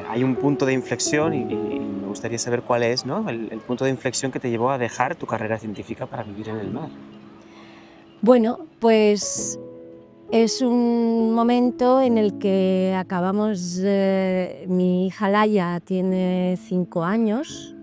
Hay un punto de inflexión y me gustaría saber cuál es, ¿no? El punto de inflexión que te llevó a dejar tu carrera científica para vivir en el mar. Bueno, pues es un momento en el que acabamos, mi hija Laia tiene 5 años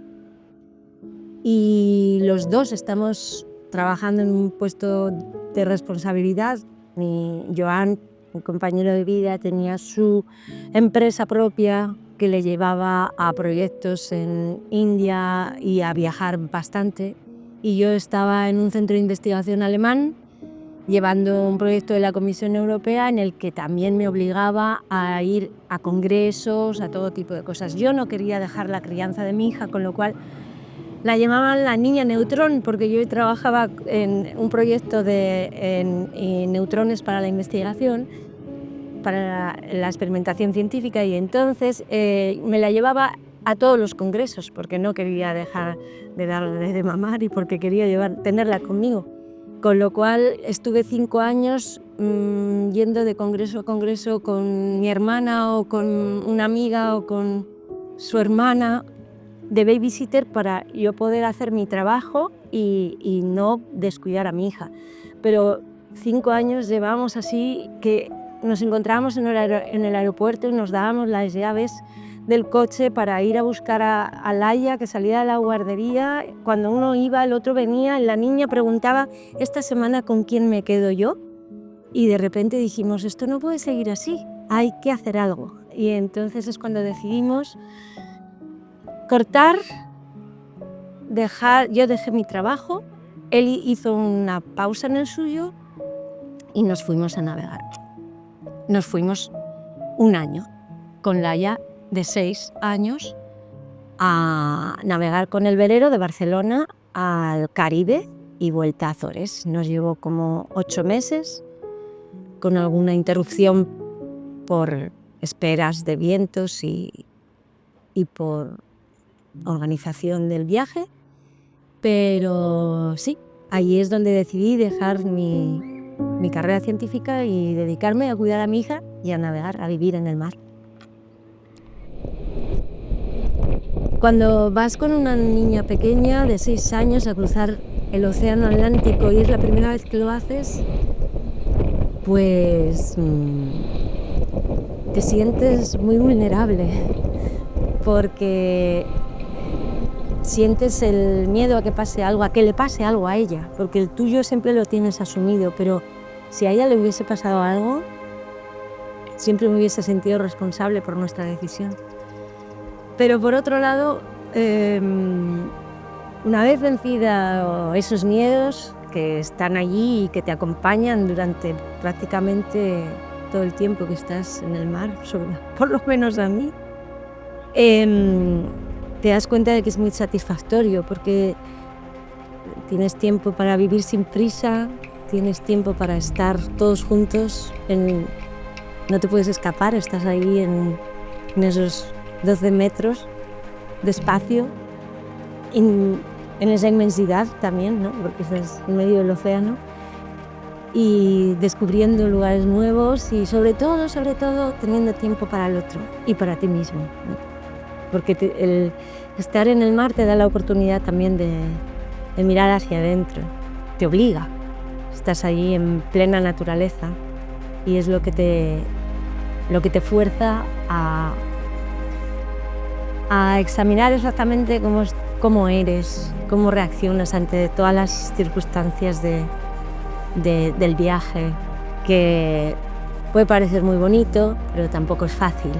y los dos estamos trabajando en un puesto de responsabilidad. Joan, mi compañero de vida, tenía su empresa propia que le llevaba a proyectos en India y a viajar bastante. Y yo estaba en un centro de investigación alemán llevando un proyecto de la Comisión Europea en el que también me obligaba a ir a congresos, a todo tipo de cosas. Yo no quería dejar la crianza de mi hija, con lo cual la llamaban la niña neutrón, porque yo trabajaba en un proyecto en neutrones para la investigación, para la experimentación científica, y entonces me la llevaba a todos los congresos porque no quería dejar de darle de mamar y porque quería tenerla conmigo. Con lo cual estuve 5 años yendo de congreso a congreso con mi hermana o con una amiga o con su hermana de babysitter para yo poder hacer mi trabajo y no descuidar a mi hija. Pero 5 años llevamos así, que nos encontrábamos en el aeropuerto y nos dábamos las llaves del coche para ir a buscar a Laia, que salía de la guardería. Cuando uno iba, el otro venía, y la niña preguntaba: ¿esta semana con quién me quedo yo? Y de repente dijimos: esto no puede seguir así, hay que hacer algo. Y entonces es cuando decidimos cortar, yo dejé mi trabajo, él hizo una pausa en el suyo y nos fuimos a navegar. Nos fuimos 1 año con Laia, de 6 años, a navegar con el velero de Barcelona al Caribe y vuelta a Azores. Nos llevó como 8 meses, con alguna interrupción por esperas de vientos y por organización del viaje, pero sí, ahí es donde decidí dejar mi carrera científica y dedicarme a cuidar a mi hija y a navegar, a vivir en el mar. Cuando vas con una niña pequeña de 6 años a cruzar el océano Atlántico y es la primera vez que lo haces, pues te sientes muy vulnerable, porque sientes el miedo a que pase algo, a que le pase algo a ella, porque el tuyo siempre lo tienes asumido, pero si a ella le hubiese pasado algo, siempre me hubiese sentido responsable por nuestra decisión. Pero por otro lado, una vez vencida esos miedos que están allí y que te acompañan durante prácticamente todo el tiempo que estás en el mar, por lo menos a mí, te das cuenta de que es muy satisfactorio, porque tienes tiempo para vivir sin prisa, tienes tiempo para estar todos juntos, no te puedes escapar, estás ahí en esos 12 metros de espacio, en esa inmensidad también, ¿no? Porque estás en medio del océano y descubriendo lugares nuevos y sobre todo teniendo tiempo para el otro y para ti mismo, ¿no? Porque el estar en el mar te da la oportunidad también de mirar hacia adentro, te obliga, estás ahí en plena naturaleza y es lo que te fuerza a examinar exactamente cómo eres, cómo reaccionas ante todas las circunstancias del viaje, que puede parecer muy bonito, pero tampoco es fácil.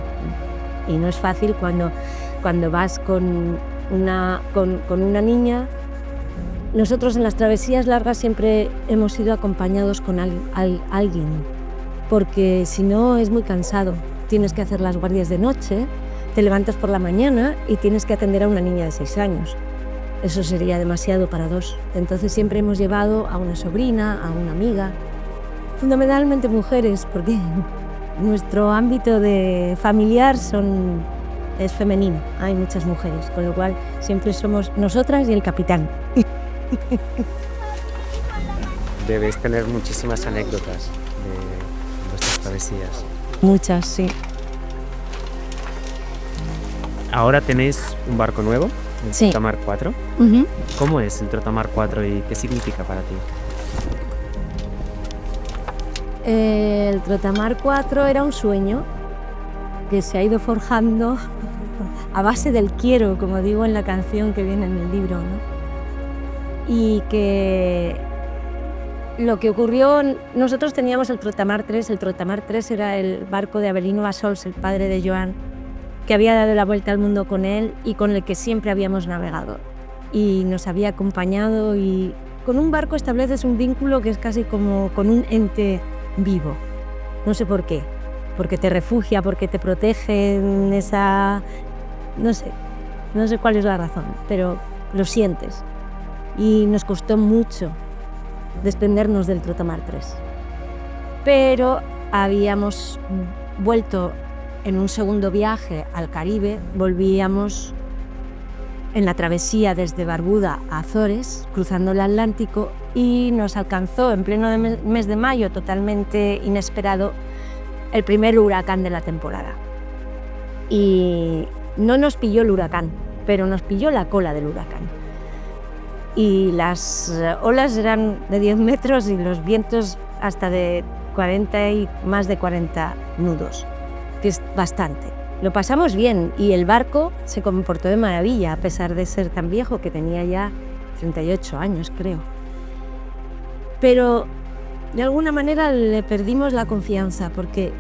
Y no es fácil cuando vas con una niña. Nosotros en las travesías largas siempre hemos ido acompañados con alguien, porque si no es muy cansado. Tienes que hacer las guardias de noche, te levantas por la mañana y tienes que atender a una niña de 6 años. Eso sería demasiado para 2. Entonces siempre hemos llevado a una sobrina, a una amiga, fundamentalmente mujeres, porque nuestro ámbito de familiar es femenino, hay muchas mujeres, con lo cual siempre somos nosotras y el capitán. Debes tener muchísimas anécdotas de vuestras travesías. Muchas, sí. Ahora tenéis un barco nuevo, el Sí. Trotamar 4. Ujú. ¿Cómo es el Trotamar 4 y qué significa para ti? El Trotamar 4 era un sueño que se ha ido forjando a base del quiero, como digo en la canción que viene en el libro, ¿no? Y que lo que ocurrió, nosotros teníamos el Trotamar 3, el Trotamar 3 era el barco de Avelino Bassols, el padre de Joan, que había dado la vuelta al mundo con él y con el que siempre habíamos navegado. Y nos había acompañado, y con un barco estableces un vínculo que es casi como con un ente vivo. No sé por qué, porque te refugia, porque te protege en esa... no sé cuál es la razón, pero lo sientes. Y nos costó mucho desprendernos del Trotamar 3. Pero habíamos vuelto en un segundo viaje al Caribe, volvíamos en la travesía desde Barbuda a Azores, cruzando el Atlántico, y nos alcanzó en pleno mes de mayo, totalmente inesperado, el primer huracán de la temporada. Y no nos pilló el huracán, pero nos pilló la cola del huracán. Y las olas eran de 10 metros y los vientos hasta de 40 y más de 40 nudos, que es bastante. Lo pasamos bien y el barco se comportó de maravilla, a pesar de ser tan viejo, que tenía ya 38 años, creo. Pero de alguna manera le perdimos la confianza, porque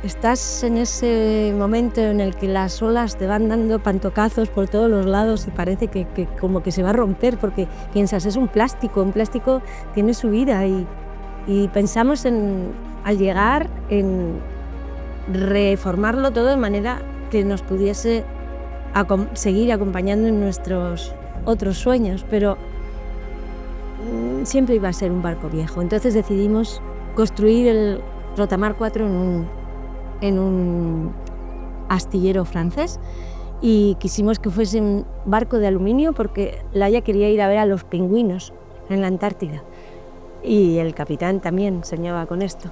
estás en ese momento en el que las olas te van dando pantocazos por todos los lados y parece que como que se va a romper, porque piensas, es un plástico tiene su vida, y pensamos al llegar en reformarlo todo de manera que nos pudiese seguir acompañando en nuestros otros sueños, pero siempre iba a ser un barco viejo. Entonces decidimos construir el Trotamar 4 en un astillero francés, y quisimos que fuese un barco de aluminio porque Laia quería ir a ver a los pingüinos en la Antártida y el capitán también soñaba con esto.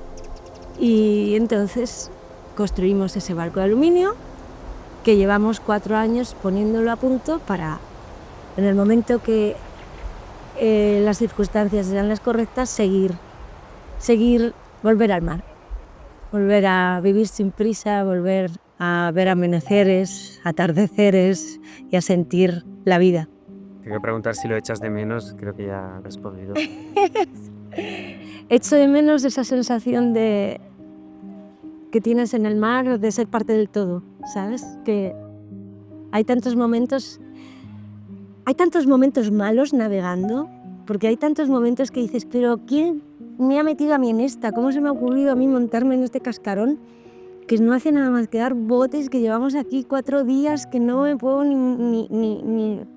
Y entonces construimos ese barco de aluminio, que llevamos 4 años poniéndolo a punto para, en el momento que las circunstancias sean las correctas, seguir, volver al mar, volver a vivir sin prisa, volver a ver amaneceres, atardeceres y a sentir la vida. Te voy a preguntar si lo echas de menos, creo que ya has respondido. Echo de menos esa sensación que tienes en el mar de ser parte del todo, ¿sabes? Que hay tantos momentos malos navegando, porque hay tantos momentos que dices, pero ¿quién me ha metido a mí en esta? ¿Cómo se me ha ocurrido a mí montarme en este cascarón? Que no hace nada más que dar botes, que llevamos aquí 4 días, que no me puedo ni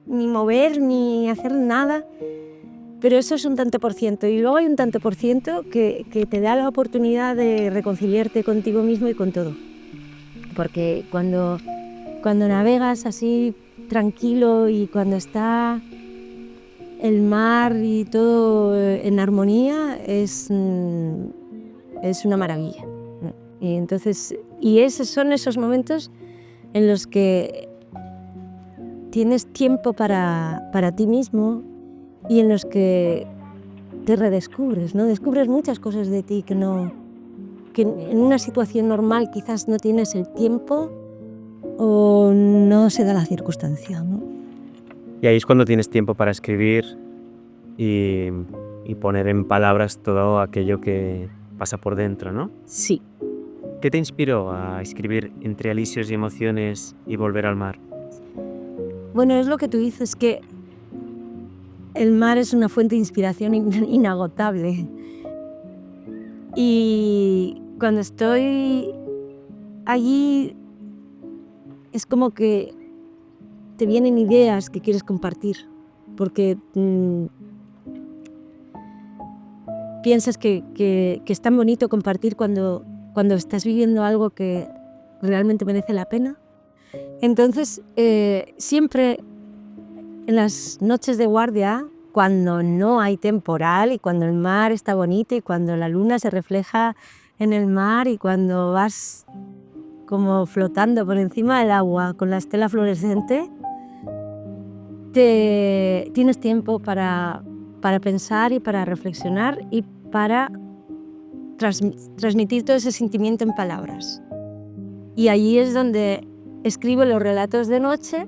mover, ni hacer nada. Pero eso es un tanto por ciento, y luego hay un tanto por ciento que te da la oportunidad de reconciliarte contigo mismo y con todo. Porque cuando navegas así tranquilo y cuando está el mar y todo en armonía, es una maravilla. Y entonces, esos son esos momentos en los que tienes tiempo para ti mismo, y en los que te redescubres, ¿no? Descubres muchas cosas de ti que en una situación normal quizás no tienes el tiempo o no se da la circunstancia, ¿no? Y ahí es cuando tienes tiempo para escribir y poner en palabras todo aquello que pasa por dentro, ¿no? Sí. ¿Qué te inspiró a escribir Entre alisios y emociones y Volver al mar? Bueno, es lo que tú dices, que el mar es una fuente de inspiración inagotable. Y cuando estoy allí es como que te vienen ideas que quieres compartir, porque piensas que es tan bonito compartir cuando estás viviendo algo que realmente merece la pena. Entonces, siempre en las noches de guardia, cuando no hay temporal y cuando el mar está bonito y cuando la luna se refleja en el mar y cuando vas como flotando por encima del agua con la estela fluorescente, tienes tiempo para pensar y para reflexionar y para transmitir todo ese sentimiento en palabras. Y allí es donde escribo los relatos de noche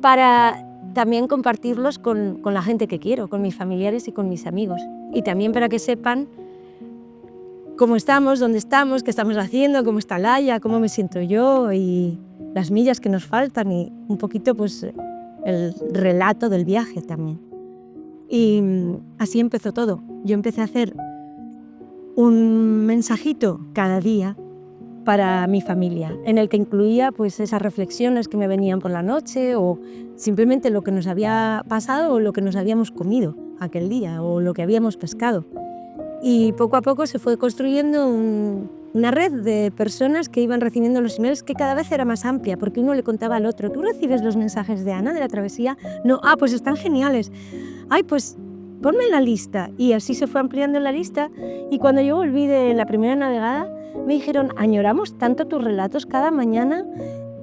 para también compartirlos con la gente que quiero, con mis familiares y con mis amigos. Y también para que sepan cómo estamos, dónde estamos, qué estamos haciendo, cómo está Laia, cómo me siento yo y las millas que nos faltan y un poquito pues el relato del viaje también. Y así empezó todo. Yo empecé a hacer un mensajito cada día para mi familia, en el que incluía pues esas reflexiones que me venían por la noche o simplemente lo que nos había pasado o lo que nos habíamos comido aquel día o lo que habíamos pescado. Y poco a poco se fue construyendo una red de personas que iban recibiendo los emails que cada vez era más amplia, porque uno le contaba al otro: ¿tú recibes los mensajes de Ana de la travesía? No, pues están geniales. Ay, pues ponme en la lista. Y así se fue ampliando la lista y cuando yo volví de la primera navegada me dijeron: añoramos tanto tus relatos cada mañana,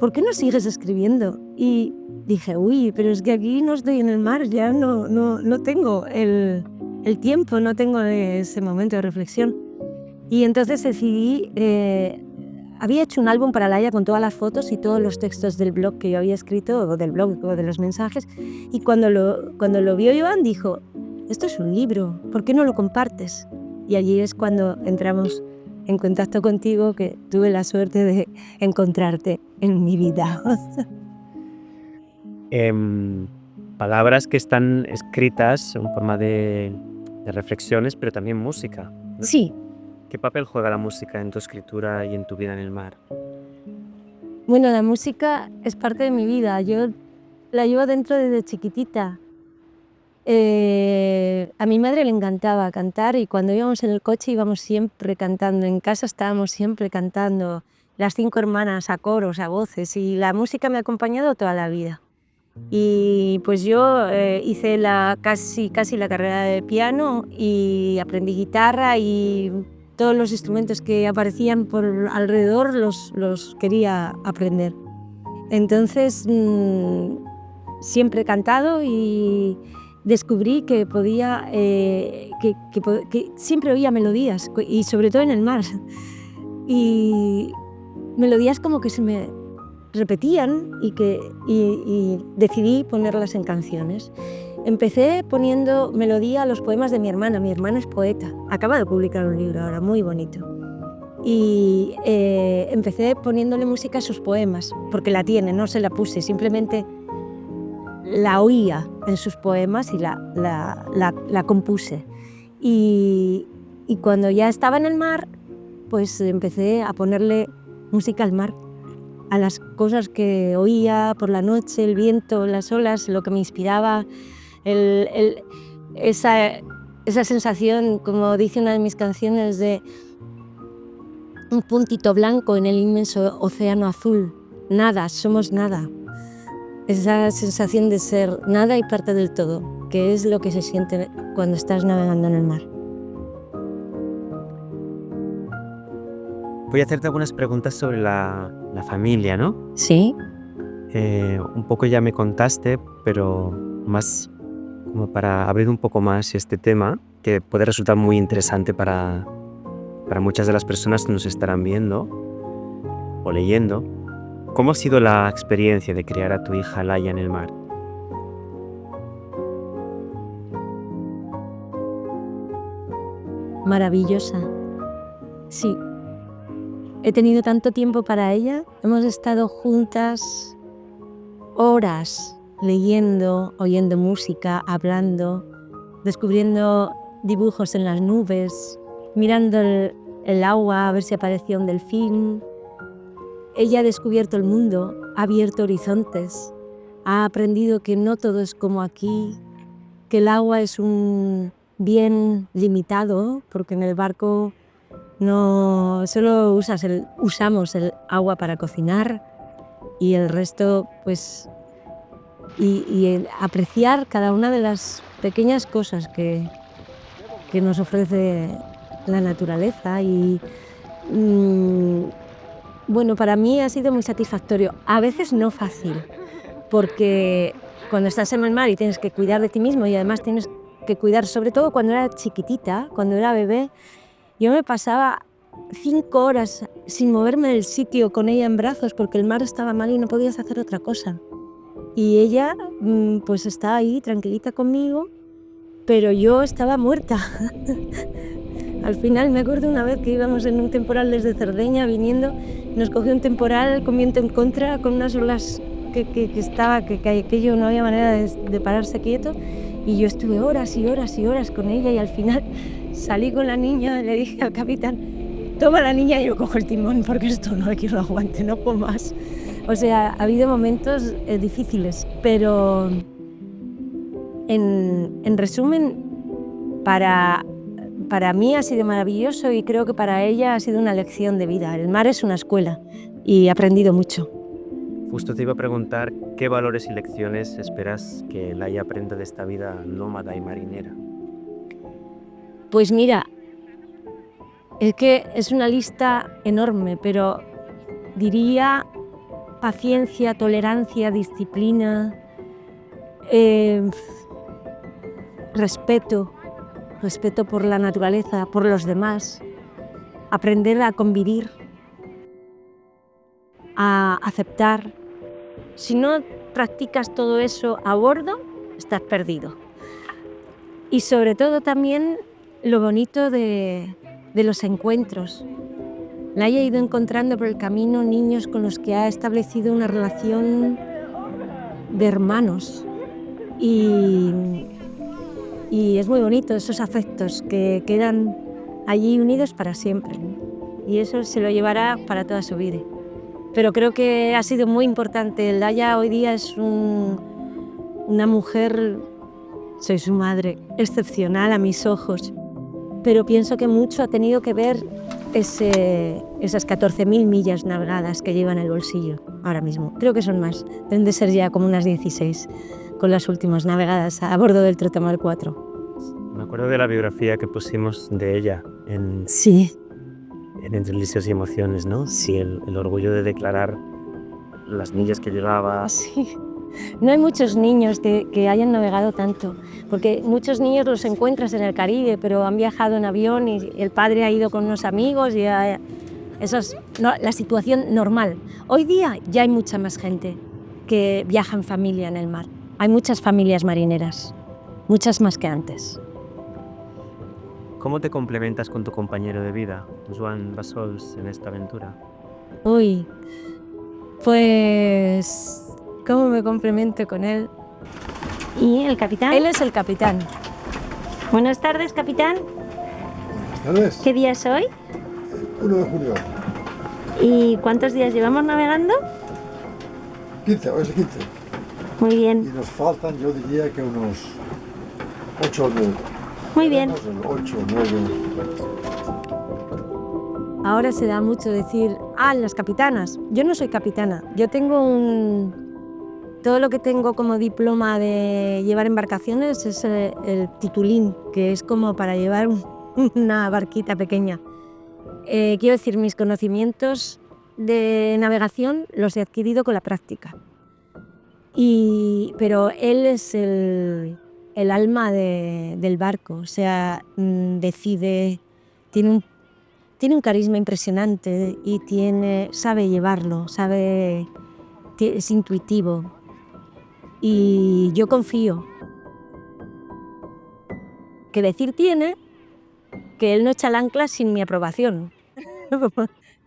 ¿por qué no sigues escribiendo? Y dije: uy, pero es que aquí no estoy en el mar, ya no tengo el tiempo, no tengo ese momento de reflexión. Y entonces decidí, había hecho un álbum para Laia con todas las fotos y todos los textos del blog que yo había escrito, o del blog o de los mensajes, y cuando lo vio Joan dijo: esto es un libro, ¿por qué no lo compartes? Y allí es cuando entramos en contacto contigo, que tuve la suerte de encontrarte en mi vida. Palabras que están escritas en forma de reflexiones, pero también música, ¿no? Sí. ¿Qué papel juega la música en tu escritura y en tu vida en el mar? Bueno, la música es parte de mi vida. Yo la llevo dentro desde chiquitita. A mi madre le encantaba cantar y cuando íbamos en el coche íbamos siempre cantando. En casa estábamos siempre cantando, las 5 hermanas a coros, a voces, y la música me ha acompañado toda la vida. Y pues yo hice casi la carrera de piano y aprendí guitarra y todos los instrumentos que aparecían por alrededor los quería aprender. Entonces siempre he cantado y descubrí que podía, que siempre oía melodías, y sobre todo en el mar, y melodías como que se me repetían y decidí ponerlas en canciones. Empecé poniendo melodía a los poemas de mi hermana. Mi hermana es poeta, acaba de publicar un libro ahora muy bonito. Y empecé poniéndole música a sus poemas, porque la tiene, no se la puse, simplemente la oía en sus poemas y la compuse. Y cuando ya estaba en el mar, pues empecé a ponerle música al mar, a las cosas que oía por la noche, el viento, las olas, lo que me inspiraba, esa sensación, como dice una de mis canciones, de un puntito blanco en el inmenso océano azul. Nada, somos nada. Esa sensación de ser nada y parte del todo, que es lo que se siente cuando estás navegando en el mar. Voy a hacerte algunas preguntas sobre la familia, ¿no? Sí. Un poco ya me contaste, pero más como para abrir un poco más este tema, que puede resultar muy interesante para muchas de las personas que nos estarán viendo o leyendo. ¿Cómo ha sido la experiencia de criar a tu hija Laia en el mar? Maravillosa. Sí. He tenido tanto tiempo para ella. Hemos estado juntas horas leyendo, oyendo música, hablando, descubriendo dibujos en las nubes, mirando el agua a ver si aparecía un delfín. Ella ha descubierto el mundo, ha abierto horizontes, ha aprendido que no todo es como aquí, que el agua es un bien limitado, porque en el barco no solo usamos el agua para cocinar y el resto, pues, y el apreciar cada una de las pequeñas cosas que nos ofrece la naturaleza y bueno, para mí ha sido muy satisfactorio, a veces no fácil, porque cuando estás en el mar y tienes que cuidar de ti mismo y además tienes que cuidar, sobre todo cuando era chiquitita, cuando era bebé, yo me pasaba 5 horas sin moverme del sitio con ella en brazos porque el mar estaba mal y no podías hacer otra cosa. Y ella pues estaba ahí tranquilita conmigo, pero yo estaba muerta. Al final me acuerdo una vez que íbamos en un temporal desde Cerdeña viniendo, nos cogió un temporal con viento en contra, con unas olas que aquello no había manera de pararse quieto, y yo estuve horas y horas y horas con ella y al final salí con la niña y le dije al capitán, toma la niña y yo cojo el timón porque esto no hay quien lo aguante, no puedo más. O sea, ha habido momentos difíciles, pero en resumen, para mí ha sido maravilloso y creo que para ella ha sido una lección de vida. El mar es una escuela y he aprendido mucho. Justo te iba a preguntar qué valores y lecciones esperas que Laia aprenda de esta vida nómada y marinera. Pues mira, es que es una lista enorme, pero diría paciencia, tolerancia, disciplina, respeto por la naturaleza, por los demás, aprender a convivir, a aceptar. Si no practicas todo eso a bordo, estás perdido. Y sobre todo también lo bonito de los encuentros. Laia ha ido encontrando por el camino niños con los que ha establecido una relación de hermanos. Y es muy bonito esos afectos que quedan allí unidos para siempre, ¿no? Y eso se lo llevará para toda su vida. Pero creo que ha sido muy importante. Laia hoy día es una mujer, soy su madre, excepcional a mis ojos. Pero pienso que mucho ha tenido que ver esas 14.000 millas navegadas que lleva en el bolsillo ahora mismo. Creo que son más, deben de ser ya como unas 16 con las últimas navegadas a bordo del Trotamar 4. Me acuerdo de la biografía que pusimos de ella en Sí. En Entre Delicios y Emociones, ¿no? Sí, el orgullo de declarar las millas que llevaba. Sí. No hay muchos niños que hayan navegado tanto, porque muchos niños los encuentras en el Caribe, pero han viajado en avión y el padre ha ido con unos amigos y eso es la situación normal. Hoy día ya hay mucha más gente que viaja en familia en el mar. Hay muchas familias marineras, muchas más que antes. ¿Cómo te complementas con tu compañero de vida, Joan Bassols, en esta aventura? Uy, pues, ¿cómo me complemento con él? ¿Y el capitán? Él es el capitán. Buenas tardes, capitán. Buenas tardes. ¿Qué día es hoy? 1 de julio. ¿Y cuántos días llevamos navegando? 15, hoy es el 15. Muy Y bien, nos faltan, yo diría que unos 8 o 9. muy bien. 8 o 9. Ahora se da mucho decir, las capitanas. Yo no soy capitana, yo tengo todo lo que tengo como diploma de llevar embarcaciones es el titulín, que es como para llevar una barquita pequeña. Quiero decir, mis conocimientos de navegación los he adquirido con la práctica. Pero él es el alma del barco, o sea, decide, tiene un carisma impresionante y sabe llevarlo, es intuitivo. Y yo confío. Que decir tiene que él no echa el ancla sin mi aprobación.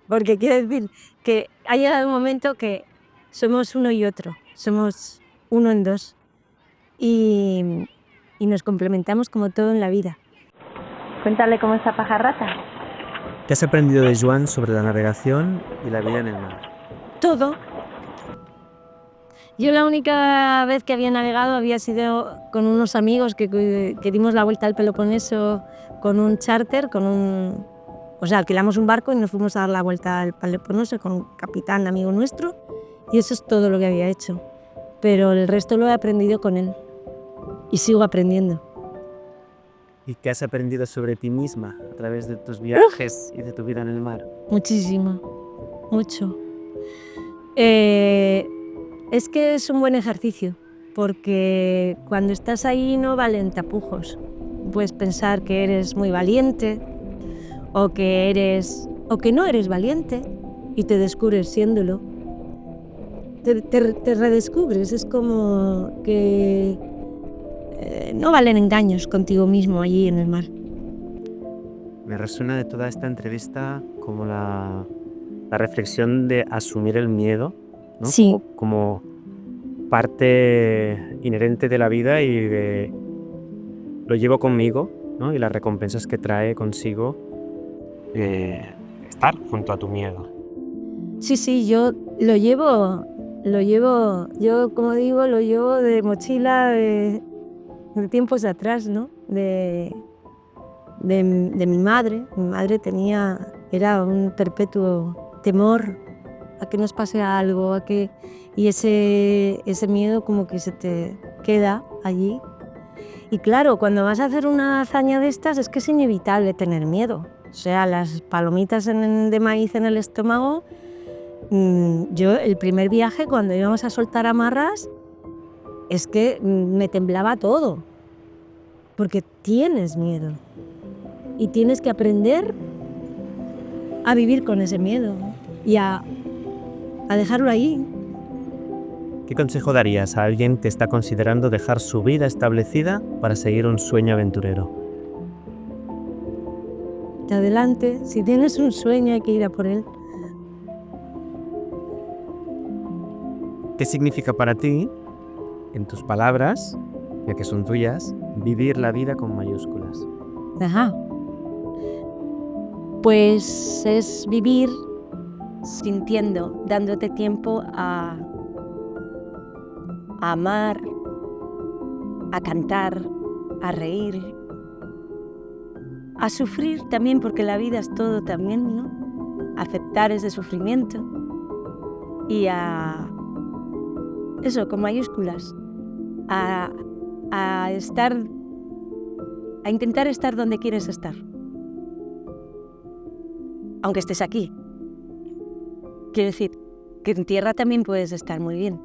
Porque quiero decir que ha llegado un momento que somos uno y otro, somos uno en dos. Y nos complementamos como todo en la vida. Cuéntale cómo está Pajarrata. ¿Qué has aprendido de Joan sobre la navegación y la vida en el mar? Todo. Yo la única vez que había navegado había sido con unos amigos que dimos la vuelta al Peloponeso con un charter, o sea, alquilamos un barco y nos fuimos a dar la vuelta al Peloponeso con un capitán amigo nuestro, y eso es todo lo que había hecho. Pero el resto lo he aprendido con él y sigo aprendiendo. ¿Y qué has aprendido sobre ti misma a través de tus viajes y de tu vida en el mar? Muchísimo, mucho. Es que es un buen ejercicio, porque cuando estás ahí no valen tapujos. Puedes pensar que eres muy valiente o que no eres valiente y te descubres siéndolo. Te redescubres, es como que no valen engaños contigo mismo allí en el mar. Me resuena de toda esta entrevista como la reflexión de asumir el miedo, ¿no? Sí. Como parte inherente de la vida y de lo llevo conmigo, ¿no? Y las recompensas que trae consigo estar junto a tu miedo. Sí, yo lo llevo, yo como digo, lo llevo de mochila de tiempos atrás, ¿no? De mi madre. Mi madre era un perpetuo temor a que nos pase algo, y ese miedo como que se te queda allí. Y claro, cuando vas a hacer una hazaña de estas es que es inevitable tener miedo. O sea, las palomitas de maíz en el estómago. Yo el primer viaje, cuando íbamos a soltar amarras, es que me temblaba todo, porque tienes miedo y tienes que aprender a vivir con ese miedo y a dejarlo ahí. ¿Qué consejo darías a alguien que está considerando dejar su vida establecida para seguir un sueño aventurero? Adelante, si tienes un sueño hay que ir a por él. ¿Qué significa para ti, en tus palabras, ya que son tuyas, vivir la vida con mayúsculas? Ajá. Pues es vivir sintiendo, dándote tiempo a amar, a cantar, a reír, a sufrir también, porque la vida es todo también, ¿no? Aceptar ese sufrimiento y eso, con mayúsculas, a intentar estar donde quieres estar, aunque estés aquí. Quiero decir, que en tierra también puedes estar muy bien.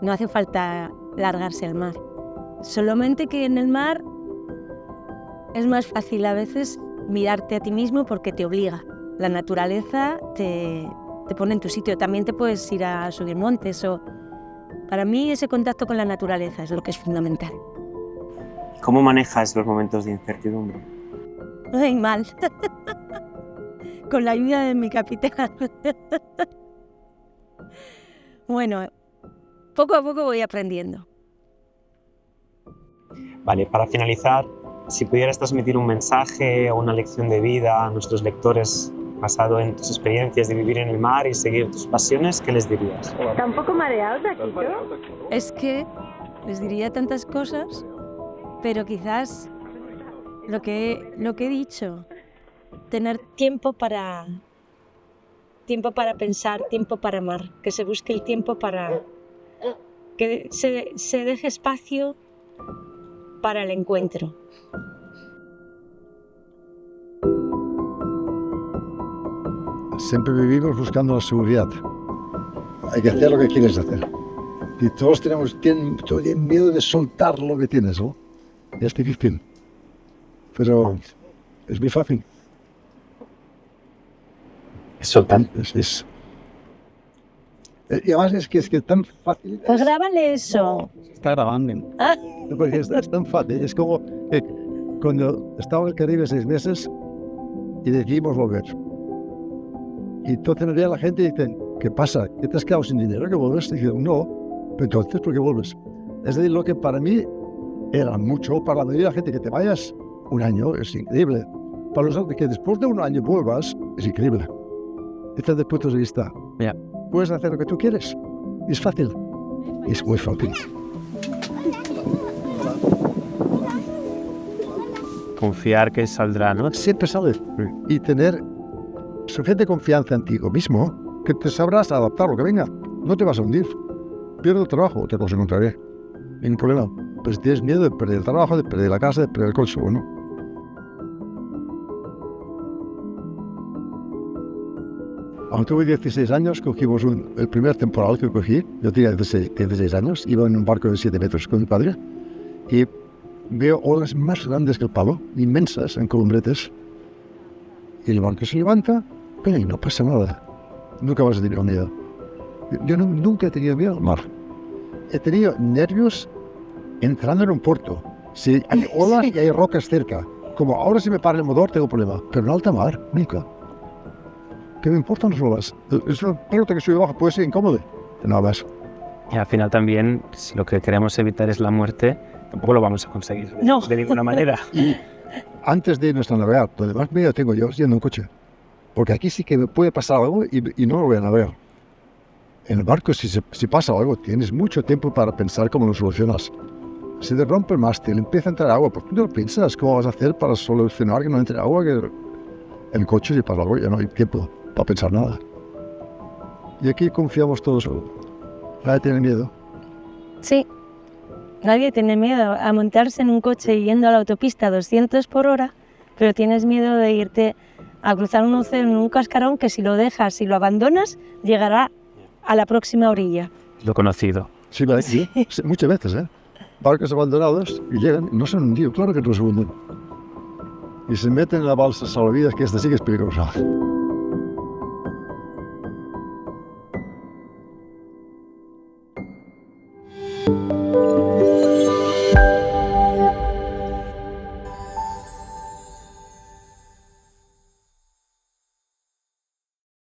No hace falta largarse al mar. Solamente que en el mar es más fácil a veces mirarte a ti mismo porque te obliga. La naturaleza te pone en tu sitio. También te puedes ir a subir montes. Para mí ese contacto con la naturaleza es lo que es fundamental. ¿Cómo manejas los momentos de incertidumbre? Ay, mal. Con la ayuda de mi capitán. Bueno, poco a poco voy aprendiendo. Vale, para finalizar, si pudieras transmitir un mensaje o una lección de vida a nuestros lectores basado en tus experiencias de vivir en el mar y seguir tus pasiones, ¿qué les dirías? ¿Está un poco mareado, Taquito? Es que les diría tantas cosas, pero quizás lo que he dicho, tener tiempo para pensar, tiempo para amar, que se busque el tiempo para que se deje espacio para el encuentro. Siempre vivimos buscando la seguridad. Hay que hacer lo que quieres hacer. Y todos tienen miedo de soltar lo que tienes, ¿no? Es difícil. Pero es muy fácil. Es soltar. Y además es que tan fácil. Pues grábale eso. Está grabando. Porque es tan fácil. Es como que cuando estaba en el Caribe 6 meses y decidimos volver. Y entonces nos veía la gente y dicen, ¿qué pasa? ¿Qué te has quedado sin dinero que vuelves? Y digo, no, pero entonces ¿por qué vuelves? Es decir, lo que para mí era mucho, para la mayoría de la gente que te vayas un año es increíble. Para los otros que después de un año vuelvas es increíble. Desde el punto de vista, puedes hacer lo que tú quieres. Es fácil. Es muy fácil. Confiar que saldrá, ¿no? Siempre sale. Y tener suficiente confianza en ti mismo que te sabrás adaptar a lo que venga. No te vas a hundir. Pierdo el trabajo, te los encontraré. Ningún problema. Pues si tienes miedo de perder el trabajo, de perder la casa, de perder el coche, bueno. Cuando tuve 16 años, cogimos el primer temporal que cogí. Yo tenía 16 años, iba en un barco de 7 metros con mi padre y veo olas más grandes que el palo, inmensas, en columbretes. Y el barco se levanta, pero no pasa nada. Nunca vas a tener miedo. Yo nunca he tenido miedo al mar. He tenido nervios entrando en un puerto. Si hay olas y hay rocas cerca, como ahora si me para el motor tengo problema, pero en alta mar, nunca. ¿Qué me importan las olas? Es una pelota que sube abajo, puede ser incómodo. No más. Y al final también, si lo que queremos evitar es la muerte, tampoco lo vamos a conseguir No. de ninguna manera. Y antes de irnos a navegar, donde más miedo tengo yo es yendo en coche. Porque aquí sí que me puede pasar algo y no lo voy a navegar. En el barco, si pasa algo, tienes mucho tiempo para pensar cómo lo solucionas. Si te rompe el mástil, empieza a entrar agua, ¿por qué no lo piensas? ¿Cómo vas a hacer para solucionar que no entre agua? Que en el coche, si pasa algo, ya no hay tiempo para pensar nada. Y aquí confiamos todos. Nadie tiene miedo. Sí, nadie tiene miedo a montarse en un coche yendo a la autopista a 200 por hora, pero tienes miedo de irte a cruzar un océano en un cascarón que si lo dejas, si lo abandonas, llegará a la próxima orilla. Lo conocido. Sí, muchas veces, ¿eh? Barcos abandonados y llegan y no se han hundido, claro que no se hunden. Y se meten en la balsa salvavidas, que esta sí que es peligrosa.